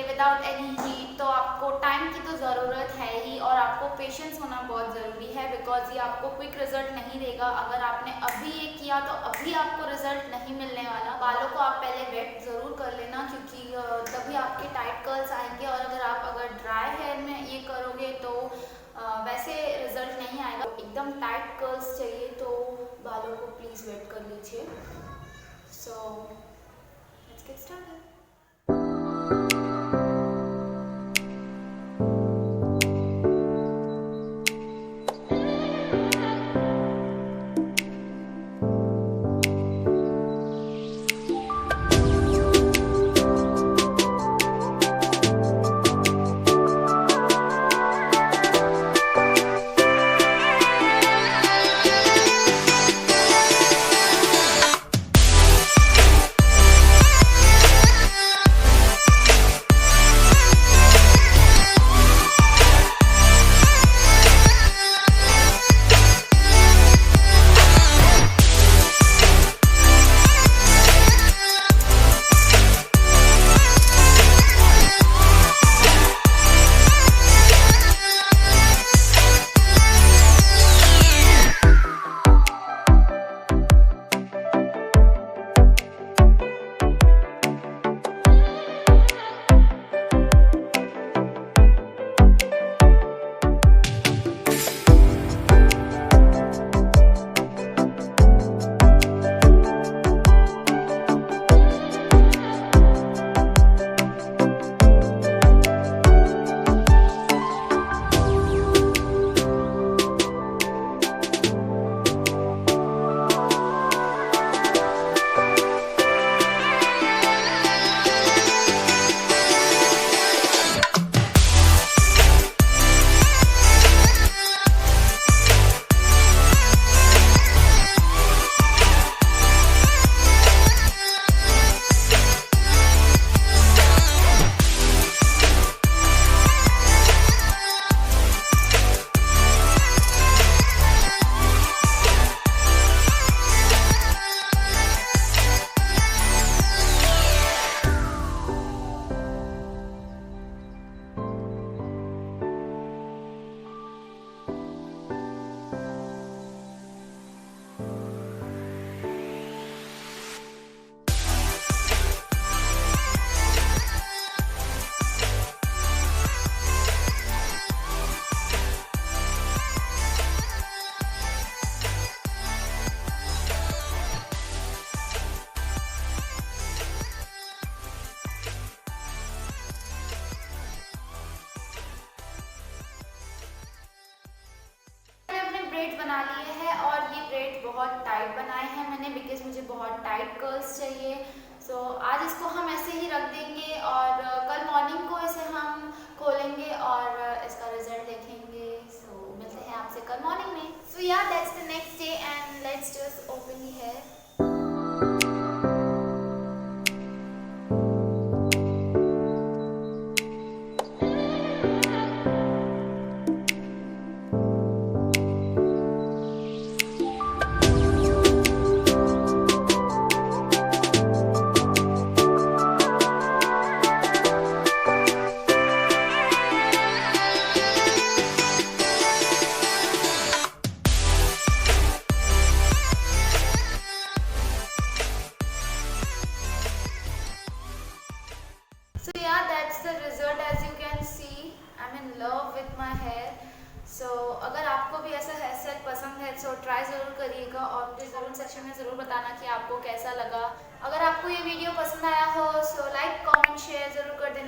Without any heat, तो आपको time की तो ज़रूरत है ही और आपको पेशेंस होना बहुत ज़रूरी है, बिकॉज ये आपको क्विक रिजल्ट नहीं देगा। अगर आपने अभी ये किया तो अभी आपको रिजल्ट नहीं मिलने वाला। बालों को आप पहले वेट ज़रूर कर लेना, क्योंकि तभी आपके टाइट कर्ल्स आएंगे। और अगर ड्राई हेयर में ये करोगे तो वैसे रिजल्ट नहीं आएगा। एकदम टाइट कर्ल्स चाहिए तो बालों को प्लीज़ वेट कर लीजिए। So let's get started. Bread बना लिए हैं और ये ब्रेड बहुत टाइट बनाए हैं मैंने, बिकॉज मुझे बहुत टाइट कर्ल्स चाहिए। सो आज इसको हम ऐसे ही रख देंगे और कल मॉर्निंग को इसे हम खोलेंगे और इसका रिजल्ट देखेंगे। सो मिलते हैं आपसे कल मॉर्निंग में। So yeah that's the next day and let's just open the hair. So yeah, that's the result. As you can see, I'm in love with my hair. So अगर आपको भी ऐसा हेयर स्टाइल पसंद है तो try ज़रूर करिएगा और मुझे ज़रूर सेक्शन में ज़रूर बताना कि आपको कैसा लगा। अगर आपको ये वीडियो पसंद आया हो सो लाइक कमेंट शेयर ज़रूर कर देना।